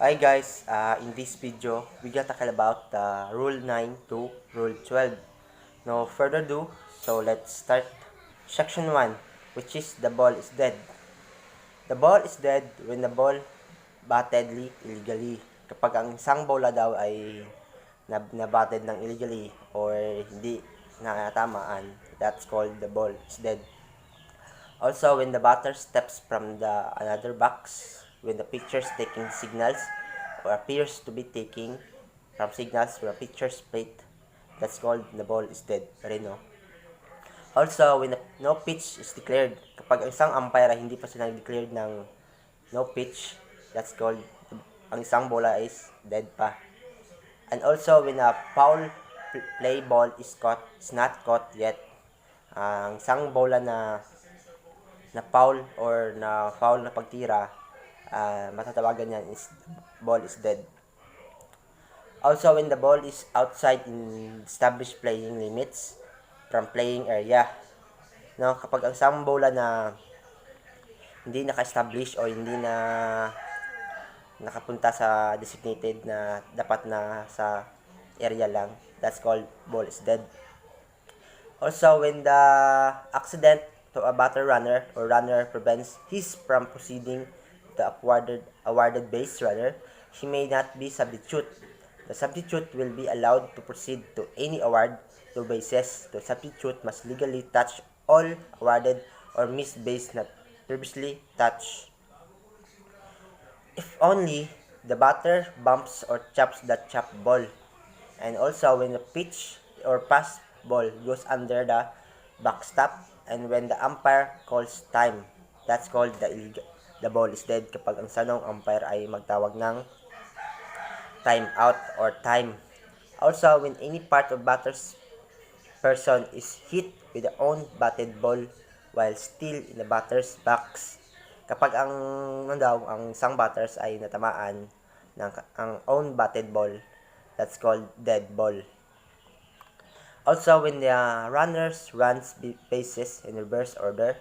Hi guys, in this video, we gonna talk about Rule 9 to Rule 12. No further ado, so let's start Section 1, which is the ball is dead. The ball is dead when the ball batted illegally. Kapag ang isang bola daw ay nabatted ng illegally or hindi natamaan, that's called the ball is dead. Also, when the batter steps from the another box, when the pitcher is taking signals or appears to be taking from signals from a pitcher's plate, that's called the ball is dead. No? Also, when no pitch is declared, kapag ang isang umpire ay hindi pa sila declared ng no pitch, that's called ang isang bola is dead pa. And also, when a foul play ball is not caught yet, ang isang bola na foul or na foul na pagtira, matatawagan yan is ball is dead. Also, when the ball is outside in established playing limits from playing area, no, kapag ang isang bola na hindi naka-establish o hindi na nakapunta sa designated na dapat na sa area lang, that's called ball is dead. Also, when the accident to a batter runner or runner prevents his from proceeding the awarded base runner, he may not be substitute. The substitute will be allowed to proceed to any award to bases. The substitute must legally touch all awarded or missed base not previously touched. If only the batter bumps or chops the chopped ball. And also when the pitch or pass ball goes under the backstop and when the umpire calls time, that's called the ball is dead kapag ang sanong umpire ay magtawag ng time out or time. Also, when any part of batter's person is hit with the own batted ball while still in the batter's box, kapag ang isang batters ay natamaan ng ang own batted ball, that's called dead ball. Also, when the runners runs bases in reverse order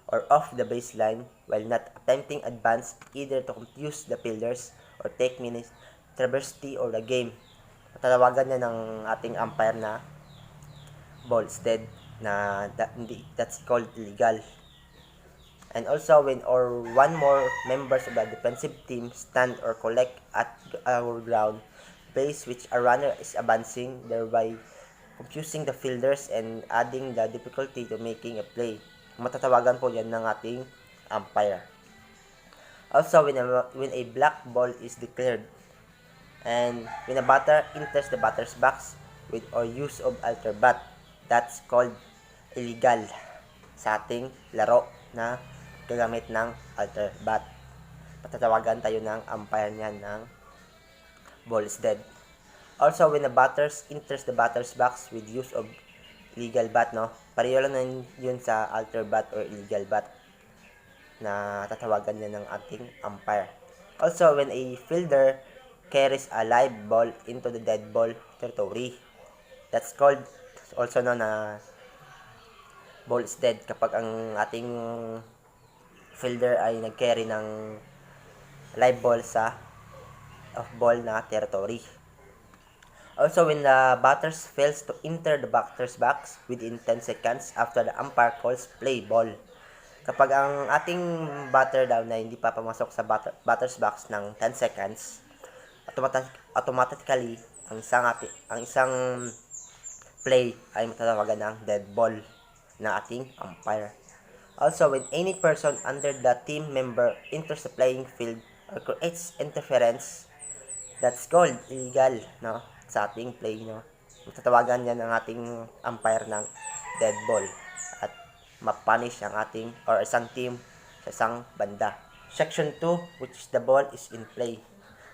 or off the baseline while not attempting advance either to confuse the fielders or take minutes traversity or the game, tatawagan niya ng ating umpire na ball is dead, that's called illegal. And also, when or one more members of the defensive team stand or collect at our ground base which a runner is advancing, thereby confusing the fielders and adding the difficulty to making a play, matatawagan po yan ng ating umpire. Also, when a black ball is declared and when a batter enters the batter's box with or use of alter bat, that's called illegal sa ating laro na gagamit ng alter bat. Patatawagan tayo ng umpire niyan ng ball is dead. Also, when the batters enters the batter's box with use of illegal bat, no? Pareho lang yun sa alter bat or illegal bat na tatawagan niya ng ating umpire. Also, when a fielder carries a live ball into the dead ball territory, that's called also known na ball is dead kapag ang ating fielder ay nag-carry ng live ball sa off-ball na territory. Also, when the batter fails to enter the batter's box within 10 seconds after the umpire calls play ball. Kapag ang ating batter daw na hindi pa pumasok sa batter's box ng 10 seconds, automatically ang isang play ay matatawagan ng dead ball ng ating umpire. Also, when any person under the team member enters the playing field or creates interference, that's called illegal, no? Sa ating play, no? Matatawagan yan ng ating umpire ng dead ball at mapunish ang ating or isang team sa isang banda. Section 2, which is the ball is in play.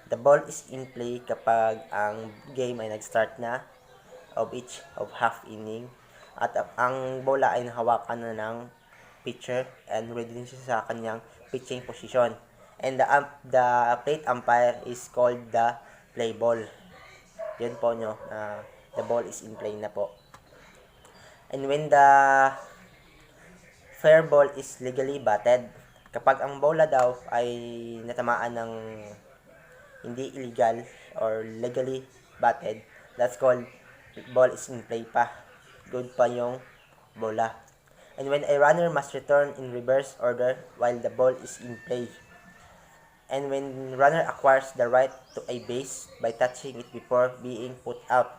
The ball is in play kapag ang game ay nag-start na of each of half inning at ang bola ay nahawakan na ng pitcher and ready din siya sa kanyang pitching position. And the plate umpire is called the play ball. Yun po nyo, the ball is in play na po. And when the fair ball is legally batted, kapag ang bola daw ay natamaan ng hindi illegal or legally batted, that's called ball is in play pa. Good pa yung bola. And when a runner must return in reverse order while the ball is in play. And when runner acquires the right to a base by touching it before being put out.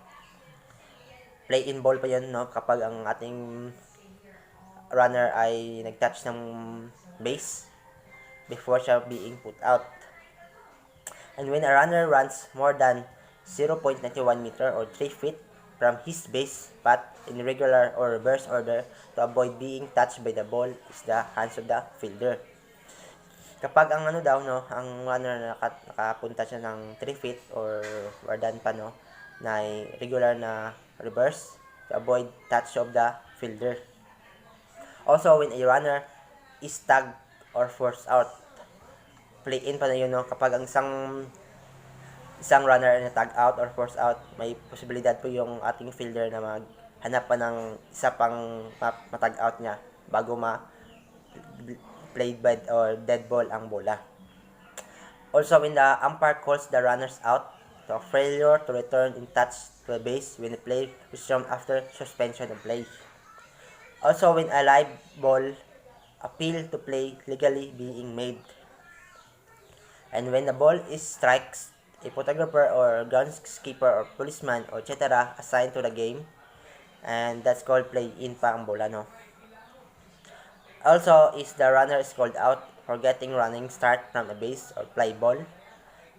Play in ball pa yun, no? Kapag ang ating runner ay nag-touch ng base before siya being put out. And when a runner runs more than 0.91 meter or 3 feet from his base path in regular or reverse order to avoid being touched by the ball is the hands of the fielder. Kapag ang ang runner na nakapunta siya ng 3 feet or more than pa, no, na regular na reverse to avoid touch of the fielder. Also, when a runner is tagged or forced out, play in pa na yun, no, kapag ang isang runner na tag out or force out, may posibilidad po yung ating fielder na maghanap pa ng isa pang matag out niya bago played by or dead ball ang bola. Also, when the umpire calls the runners out to a failure to return in touch to the base when the play resumed after suspension of play. Also, when a live ball appeal to play legally being made. And when the ball is strikes, a photographer or groundskeeper or policeman or etc. assigned to the game, and that's called play in pa ang bola, no. Also, is the runner is called out for getting running start from a base or play ball.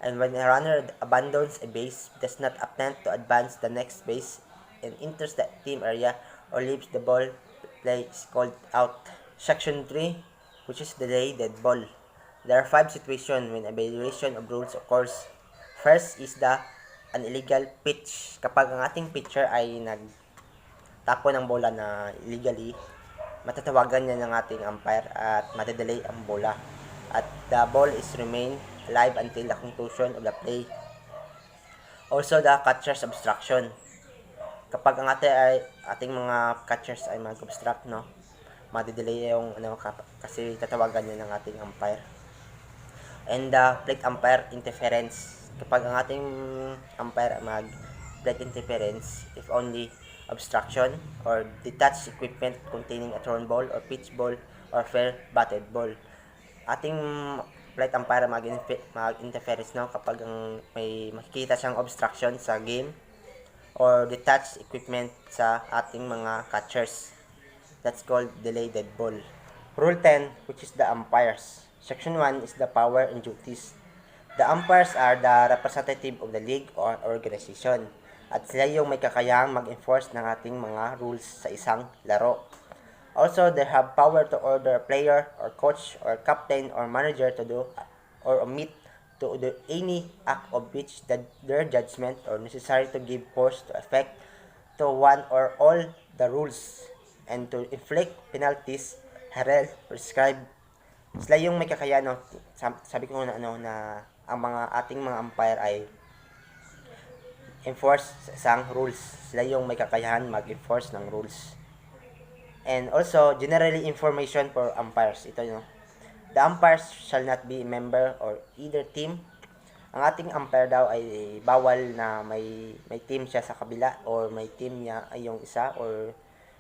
And when a runner abandons a base, does not attempt to advance the next base and enters the team area or leaves the ball play is called out. Section 3, which is the dead ball. There are 5 situations when a violation of rules occurs. First is an illegal pitch. Kapag ang ating pitcher ay nagtapo ng bola na illegally, matatawagan niya ng ating umpire at matadelay ang bola. At the ball is remain alive until the conclusion of the play. Also, the catcher's obstruction. Kapag ang ating mga catchers ay mag-obstruct, no, matadelay yung kasi tatawagan niya ng ating umpire. And the plate umpire interference. Kapag ang ating umpire mag-plate interference, if only obstruction or detached equipment containing a thrown ball or pitch ball or fair batted ball. Ating plate umpire mag-interference, no, kapag may makikita siyang obstruction sa game or detached equipment sa ating mga catchers. That's called delayed dead ball. Rule 10, which is the umpires. Section 1 is the power and duties. The umpires are the representative of the league or organization at sila yung may kakayahang mag-enforce ng ating mga rules sa isang laro. Also, they have power to order a player or coach or captain or manager to do or omit to do any act of which their judgment or necessary to give force to effect to one or all the rules and to inflict penalties herald prescribed. Sila yung may kakayahan, no? Sabi ko na ang ating mga umpire ay enforce sa isang rules. Sila yung may kakayahan mag-enforce ng rules. And also, generally information for umpires. Ito, no? The umpires shall not be a member or either team. Ang ating umpire daw ay bawal na may team siya sa kabila or may team niya ay yung isa or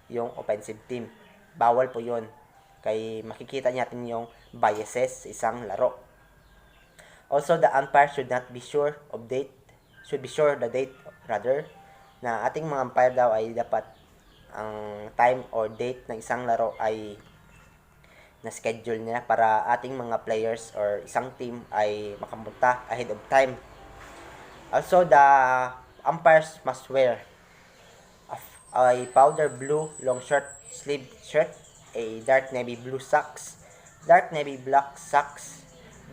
yung offensive team. Bawal po yun. Kay makikita natin yung biases sa isang laro. Also, the umpire should be sure the date rather, na ating mga umpire daw ay dapat ang time or date ng isang laro ay na-schedule niya para ating mga players or isang team ay makapunta ahead of time. Also, the umpires must wear a powder blue long short sleeve shirt, a dark navy blue socks, dark navy black socks,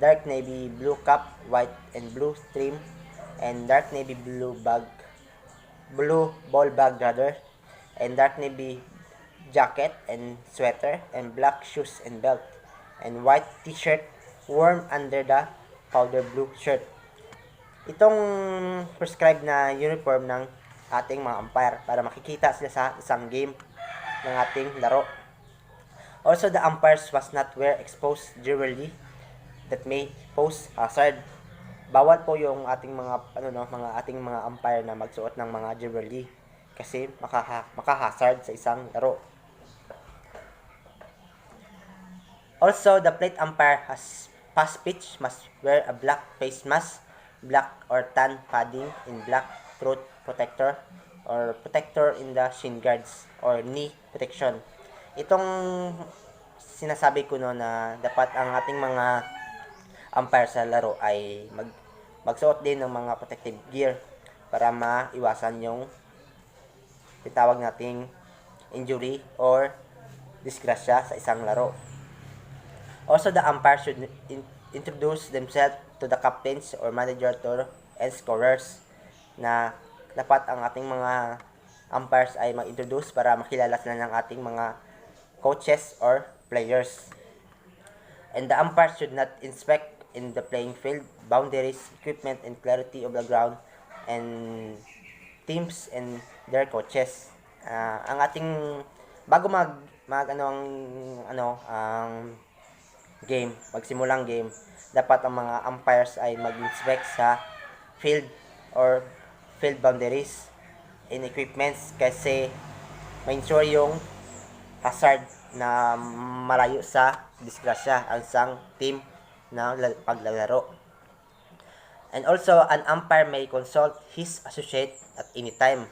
dark navy blue cap, white and blue trim, and dark navy blue ball bag rather, and dark navy jacket and sweater, and black shoes and belt, and white t-shirt worn under the powder blue shirt. Itong prescribed na uniform ng ating mga umpire para makikita sila sa isang game ng ating laro. Also, the umpires must not wear exposed jewelry that may pose hazard. bawal po yung ating mga umpire na magsuot ng mga jewelry kasi makahazard sa isang laro. Also, the plate umpire has pass pitch must wear a black face mask, black or tan padding in black throat protector or protector in the shin guards or knee protection. Itong sinasabi ko no na dapat ang ating mga umpire sa laro ay magsuot din ng mga protective gear para maiwasan yung tinatawag nating injury or disgrasya sa isang laro. Also, the umpire should introduce themselves to the captains or manager and scorers na dapat ang ating mga umpires ay mag-introduce para makilala sila ng ating mga coaches or players. And the umpire should not inspect in the playing field, boundaries, equipment, and clarity of the ground, and teams and their coaches. Ang ating bago ang magsimulang game, dapat ang mga umpires ay mag-inspect sa field or field boundaries and equipments kasi ma-ensure yung hazard na malayo sa disgrasya ang isang team na paglalaro. And also, an umpire may consult his associate at any time.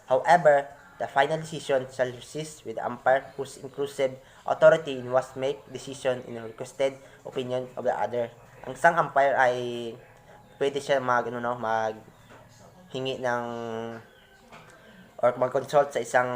However, the final decision shall resist with the umpire whose inclusive authority must make decision in a requested opinion of the other. Ang isang umpire ay pwede siya maghingi ng or mag-consult sa isang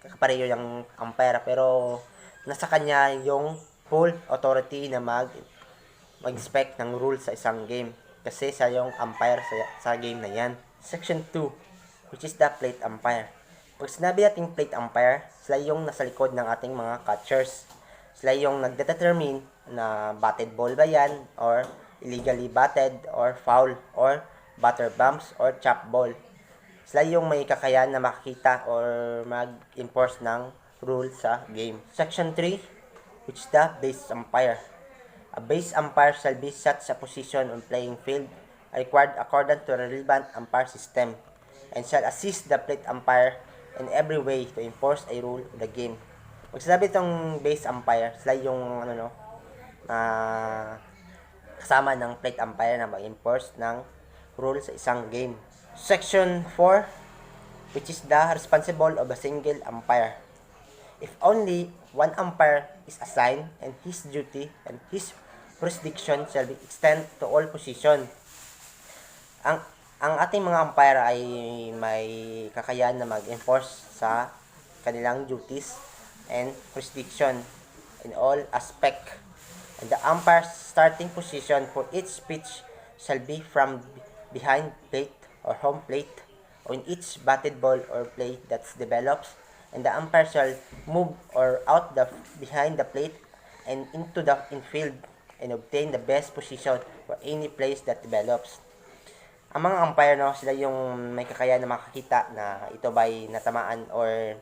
kapareho yung umpire, pero nasa kanya yung full authority na mag-inspect ng rules sa isang game kasi siya yung umpire sa game na yan. Section 2, which is the plate umpire. Pag sinabi nating plate umpire, sila yung nasa likod ng ating mga catchers. Sila yung nagdetermine na batted ball ba yan, or illegally batted, or foul, or batter bumps, or chop ball. Sila yung may kakayahan na makikita or mag-enforce ng rule sa game. Section 3, which is the base umpire. A base umpire shall be such a position on playing field required according to the relevant umpire system and shall assist the plate umpire in every way to enforce a rule of the game. Pag sinabi itong base umpire, sila yung kasama ng plate umpire na mag-enforce ng rule sa isang game. Section 4, which is the responsible of a single umpire. If only one umpire is assigned, and his duty and his jurisdiction shall be extend to all position. Ang ating mga umpire ay may kakayahan na mag-enforce sa kanilang duties and jurisdiction in all aspect. And the umpire's starting position for each pitch shall be from behind plate or home plate on each batted ball or play that develops, and the umpire shall move or out behind the plate and into the infield and obtain the best position for any place that develops. Ang mga umpire, sila yung may kakayahan na makakita na ito ba'y natamaan or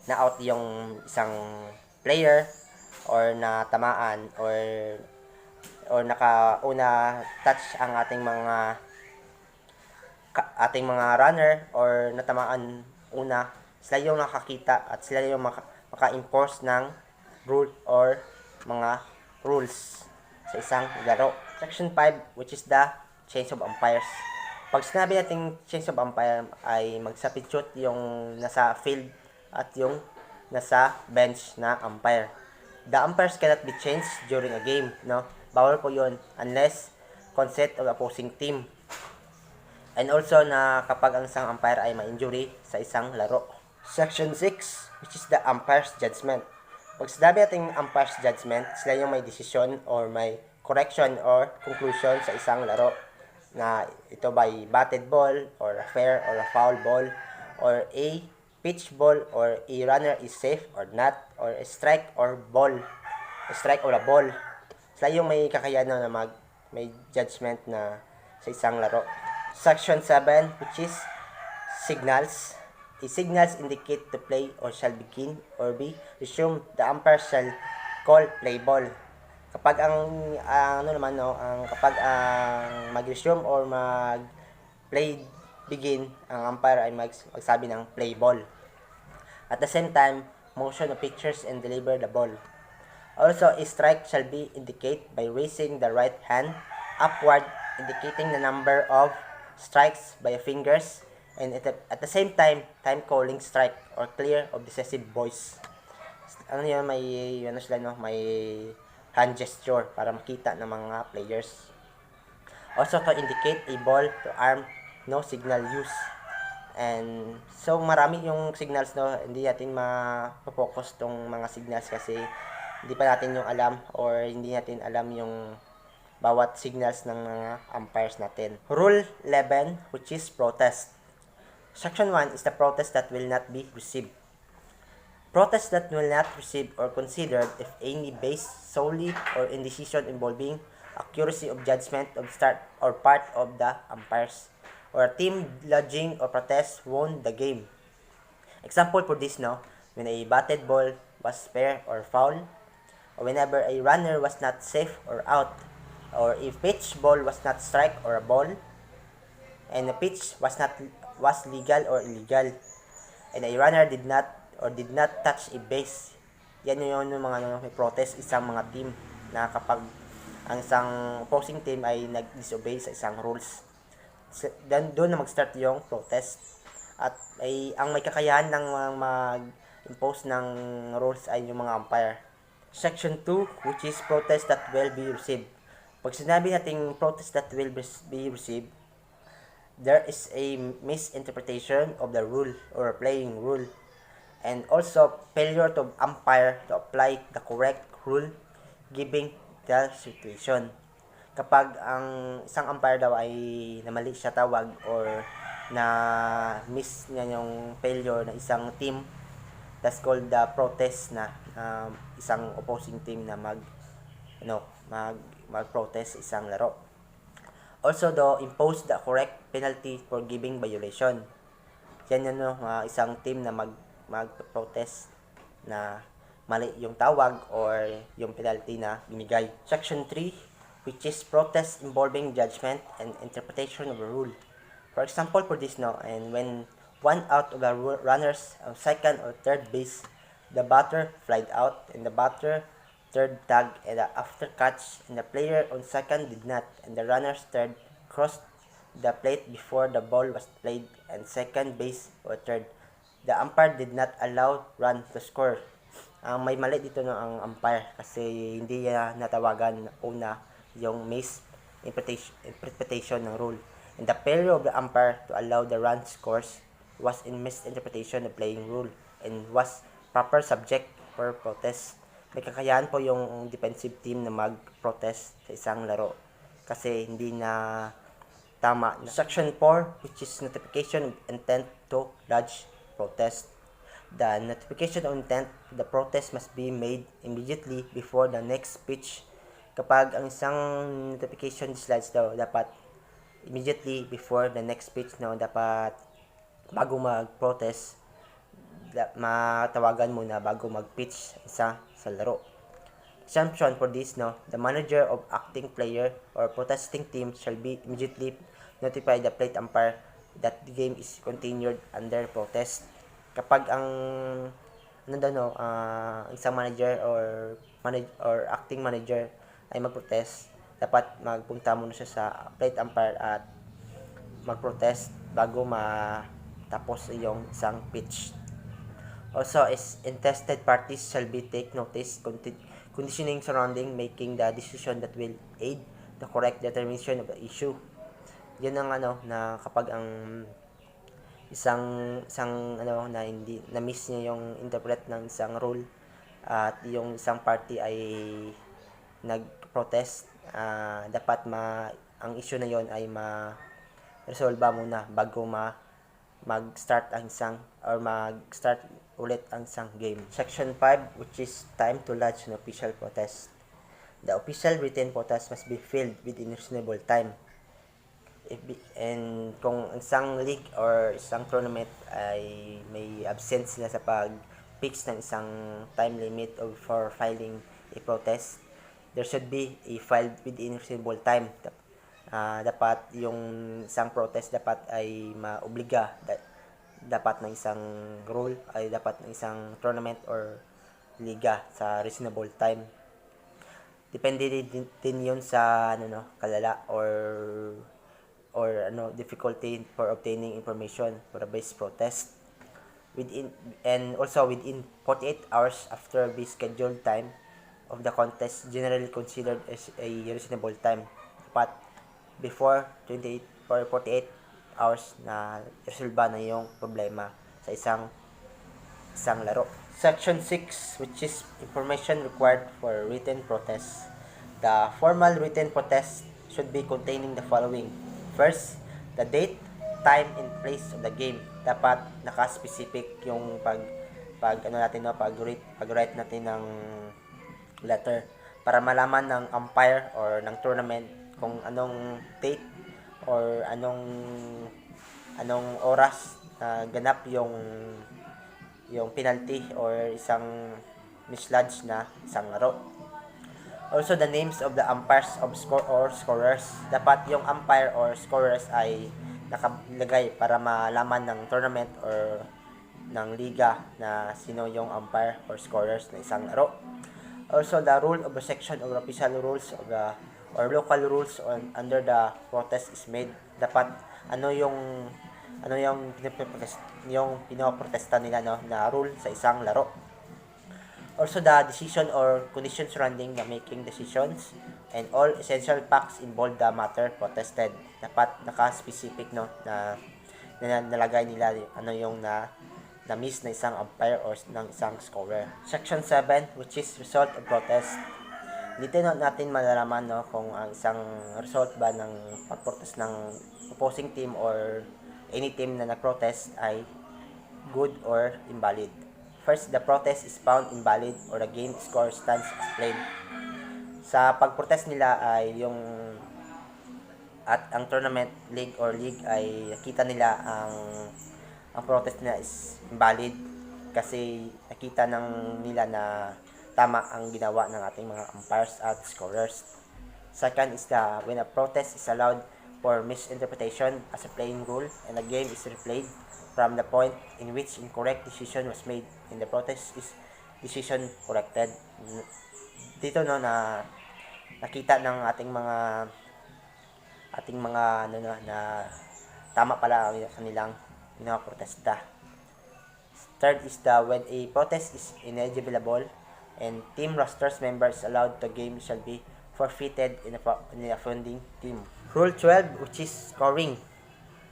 na-out yung isang player or natamaan or nakauna touch ang ating mga runner or natamaan una. Sila yung nakakita at sila yung maka-enforce ng rule or mga rules sa isang laro. Section 5, which is the change of umpires. Pag sinabi natin change of umpire ay mag-substitute yung nasa field at yung nasa bench na umpire. The umpires cannot be changed during a game, Bawal po yun unless consent of opposing team. And also na kapag ang isang umpire ay ma-injury sa isang laro. Section 6, which is the umpire's judgment. Pag sinabi natin umpire's judgment, sila yung may decision or may correction or conclusion sa isang laro na ito ba'y batted ball or a fair or a foul ball or a pitch ball or a runner is safe or not or a strike or a ball. Sila yung may kakayahan na may judgment na sa isang laro. Section 7, which is signals. The signals indicate the play or shall begin or be resumed. The umpire shall call play ball. Kapag ano naman no, kapag ang mag-resume or mag-play begin, ang umpire ay magsabi ng play ball. At the same time, motion of pictures and deliver the ball. Also, a strike shall be indicated by raising the right hand upward, indicating the number of strikes by fingers, and at the same time calling strike or clear of decisive voice. Ano yun, may ano sila no, may hand gesture para makita ng mga players. Also to indicate a ball to arm, no signal use. And so marami yung signals no, hindi natin ma-focus tong mga signals kasi hindi pa natin yung alam or hindi natin alam yung bawat signals ng mga umpires natin. Rule 11, which is protest. Section 1 is the protest that will not be received. Protest that will not receive or considered if any based solely or in decision involving accuracy of judgment of start or part of the umpires, or a team lodging or protest won the game. Example for this no, when a batted ball was fair or foul, or whenever a runner was not safe or out, or if pitch ball was not strike or a ball, and the pitch was legal or illegal, and a runner did not touch a base. Yan yung mga may protest isang mga team na kapag ang isang opposing team ay nag-disobey sa isang rules. Then doon na mag-start yung protest. At ang may kakayahan ng mag-impose ng rules ay yung mga umpire. Section 2, which is protest that will be received. Pag sinabi nating protest that will be received, there is a misinterpretation of the rule or playing rule, and also failure to umpire to apply the correct rule given the situation. Kapag ang isang umpire daw ay namali siya tawag or na miss niya yung failure ng isang team, that's called the protest na isang opposing team na mag-protest isang laro. Also, impose the correct penalty for giving violation. Yan yun isang team na mag-protest na mali yung tawag or yung penalty na binigay. Section 3, which is protest involving judgment and interpretation of a rule. For example, for this and when one out of the runners on second or third base, the batter flied out and the batter third tag and after catch, and the player on second did not, and the runner's third crossed the plate before the ball was played and second base or third. The umpire did not allow run to score. May mali dito ang umpire kasi hindi niya natawagan una yung misinterpretation ng rule. And the failure of the umpire to allow the run scores was in misinterpretation of playing rule and was proper subject for protest. May kakayahan po yung defensive team na mag-protest sa isang laro kasi hindi na tama. Section 4, which is notification of intent to lodge protest. The notification of intent to the protest must be made immediately before the next pitch. Kapag ang isang notification slides daw, dapat immediately before the next pitch, dapat bago mag-protest, matawagan muna bago mag-pitch sa laro. Exemption for this, the manager of acting player or protesting team shall be immediately notify the plate umpire that the game is continued under protest. Kapag ang isang manager or acting manager ay mag-protest, dapat magpunta muna siya sa plate umpire at mag-protest bago matapos yung isang pitch. Also, is interested parties shall be take notice conditioning surrounding making the decision that will aid the correct determination of the issue. Yun ang na kapag ang isang na hindi na miss niya yung interpret ng isang rule at yung isang party ay nag-protest, dapat ang issue na yon ay ma-resolve muna bago mag-start ang isang or mag-start ulit ang isang game. Section 5, which is time to lodge an official protest. The official written protest must be filed within reasonable time. And kung isang league or isang tournament ay may absence sila sa pag-fix ng isang time limit for filing a protest, there should be a filed within reasonable time. Dapat yung isang protest dapat ay maobliga, dapat ng isang rule ay dapat ng isang tournament or liga sa reasonable time. Depende din yun sa kalala or difficulty for obtaining information for a base protest. Within 48 hours after the scheduled time of the contest, generally considered as a reasonable time. Dapat before 48 hours na resolba na yung problema sa isang laro. Section 6, which is information required for written protest. The formal written protest should be containing the following. First, the date, time, and place of the game. Dapat naka-specific yung pag-write natin ng letter para malaman ng umpire or ng tournament kung anong date or anong oras na ganap yung penalty or isang mislodge na isang laro. Also, the names of the umpires of scorers. Dapat yung umpire or scorers ay nakalagay para malaman ng tournament or ng liga na sino yung umpire or scorers na isang laro. Also, the rule of the section of official rules of the or local rules under the protest is made. Dapat yung pinoprotesta nila na rule sa isang laro. Also, the decision or conditions surrounding the making decisions and all essential facts involved the matter protested. Dapat naka-specific na nalagay nila yung na-miss na isang umpire or ng isang scorer. Section 7, which is result of protest. Dito natin malalaman kung ang isang result ba ng pag-protest ng opposing team or any team na nag-protest ay good or invalid. First, the protest is found invalid or the game score stands as played. Sa pag-protest nila ay ang tournament league ay nakita nila ang protest nila is invalid kasi nakita nila na tama ang ginawa ng ating mga umpires at scorers. Second is when a protest is allowed for misinterpretation as a playing rule and a game is replayed from the point in which incorrect decision was made and the protest is decision corrected. Dito na nakita ng ating mga na tama pala ang kanilang pinaprotesta. Third is when a protest is ineligible and team rosters members allowed to game shall be forfeited in the offending team. Rule 12, which is scoring.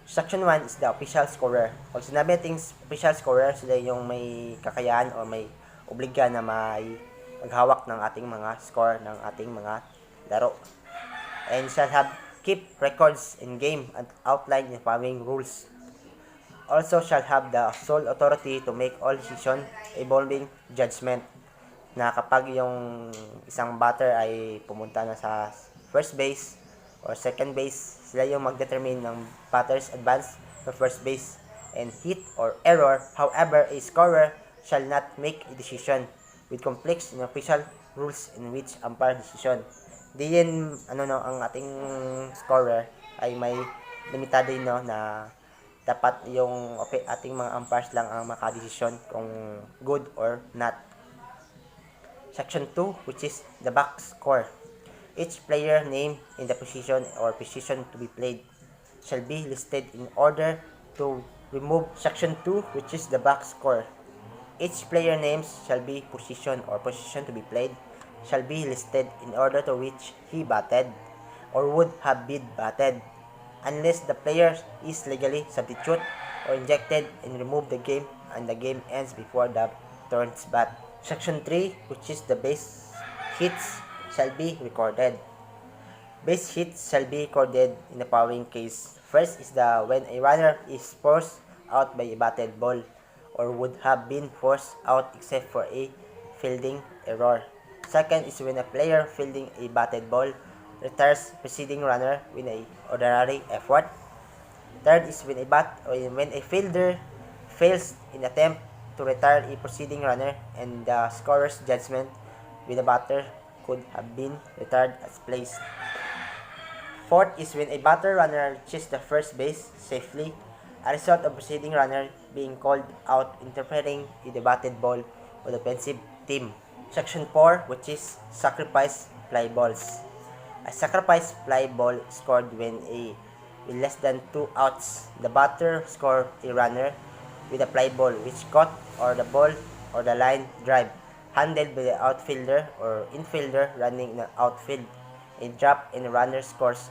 Section 1 is the official scorer. Pag sinabi natin official scorer, sila yung may kakayahan o may obliga na maghawak ng ating mga score ng ating mga laro. And shall keep records in game and outline the following rules. Also shall have the sole authority to make all decisions involving judgment. Na kapag yung isang batter ay pumunta na sa first base or second base, sila yung mag-determine ng batter's advance to first base and hit or error. However, a scorer shall not make a decision with conflicts in official rules in which umpire decision. Diyan ang ating scorer ay may limitado na dapat yung ating mga umpires lang ang makadesisyon kung good or not. Section 2, which is the box score. Each player name in the position or position to be played shall be listed in order to remove. Section 2, which is the box score. Each player names shall be position or position to be played shall be listed in order to which he batted or would have been batted, unless the player is legally substitute or injected and remove the game and the game ends before the turn's bat. Section 3, which is the base hits, shall be recorded. Base hits shall be recorded in the following case. First is when a runner is forced out by a batted ball or would have been forced out except for a fielding error. Second is when a player fielding a batted ball retires preceding runner with an ordinary effort. Third is when a fielder fails in attempt to retire a preceding runner and the scorer's judgment with the batter could have been retired as placed. Fourth is when a batter runner reaches the first base safely, a result of preceding runner being called out interpreting a debatted ball of the offensive team. Section 4, which is sacrifice fly balls. A sacrifice fly ball scored when with less than 2 outs, the batter scored a runner with a fly ball which caught or the ball or the line drive handled by the outfielder or infielder running in the outfield. A drop in the runner scores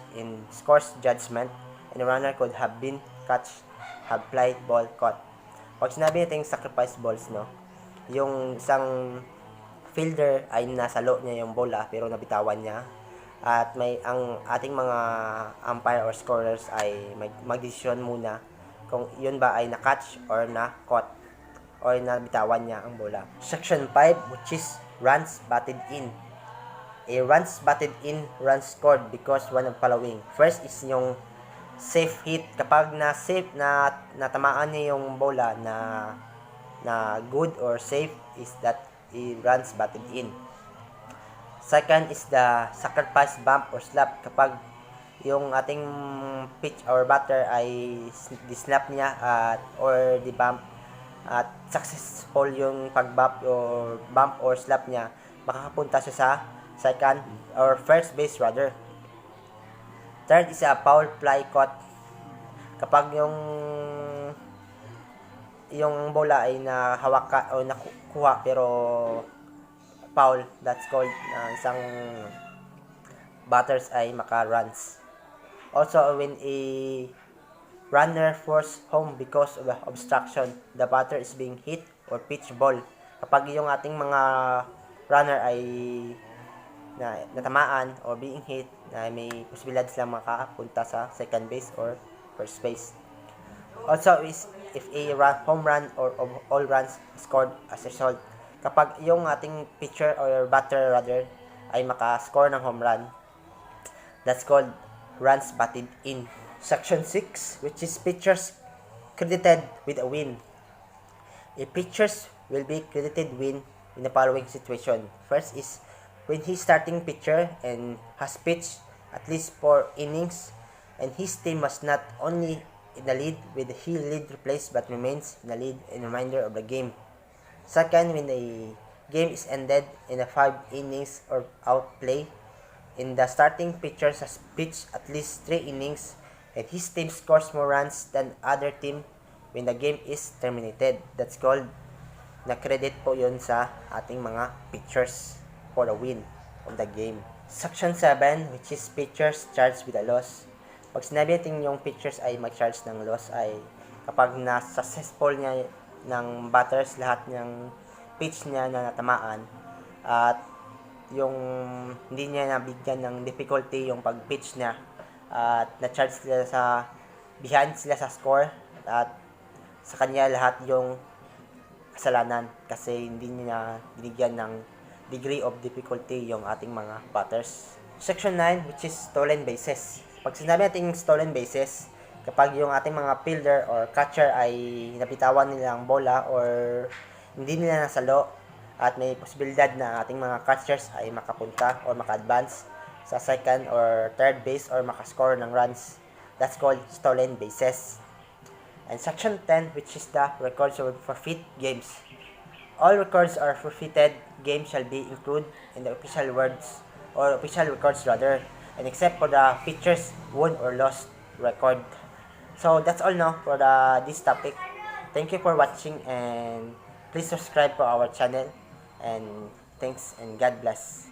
judgment, and the runner could have been catch, have fly ball caught. Pag sinabi natin sacrifice balls, no, yung isang fielder ay nasalo niya yung bola pero nabitawan niya, at ang ating mga umpire or scorers ay magdesisyon muna kung yun ba ay na-catch or na-caught or nabitawan niya ang bola. Section 5, which is runs batted in. A runs batted in, runs scored because one of following. First is yung safe hit. Kapag natamaan niya yung bola na good or safe, is that a runs batted in. Second is the sacrifice bump or slap. Kapag yung ating pitch or batter ay di-snap niya or di-bump at successful yung pag-bump or slap niya, makakapunta siya sa second or first base rather. Third is a foul fly caught. Kapag yung bola ay nahawak o nakuha pero foul, that's called isang batters ay maka-runs. Also, when a runner forced home because of obstruction, the batter is being hit or pitch ball. Kapag yung ating mga runner ay natamaan or being hit, na may posibilidad silang makapunta sa second base or first base. Also, is if a home run or all runs scored as a result. Kapag yung ating pitcher or batter rather ay maka-score ng home run, that's called runs batted in. Section 6, which is pitchers credited with a win. A pitchers will be credited win in the following situation. First is when he's starting pitcher and has pitched at least 4 innings and his team was not only in the lead with he lead replaced but remains in the lead in the remainder of the game. Second, when the game is ended in a 5 innings or outplay, and the starting pitcher has pitched at least 3 innings and his team scores more runs than other team when the game is terminated. That's called na credit po yun sa ating mga pitchers for the win of the game. Section 7, which is pitchers charged with a loss. Pag sinabi natin yung pitchers ay mag-charge ng loss ay kapag na-successful niya ng batters lahat ng pitch niya na natamaan at yung hindi niya nabigyan ng difficulty yung pag-pitch niya at na-charge sila behind sila sa score at sa kanya lahat yung kasalanan kasi hindi niya binigyan ng degree of difficulty yung ating mga batters. Section 9, which is stolen bases. Pag sinabi natin stolen bases, kapag yung ating mga fielder or catcher ay napitawan nila ang bola or hindi nila nasalo at may posibilidad na ating mga catchers ay makapunta or maka-advance sa second or third base or makascore ng runs, that's called stolen bases. And section 10, which is the records of forfeit games. All records are forfeited games shall be included in the official records rather, and except for the pitchers won or lost record. So that's all now for this topic. Thank you for watching and please subscribe for our channel, and thanks and God bless.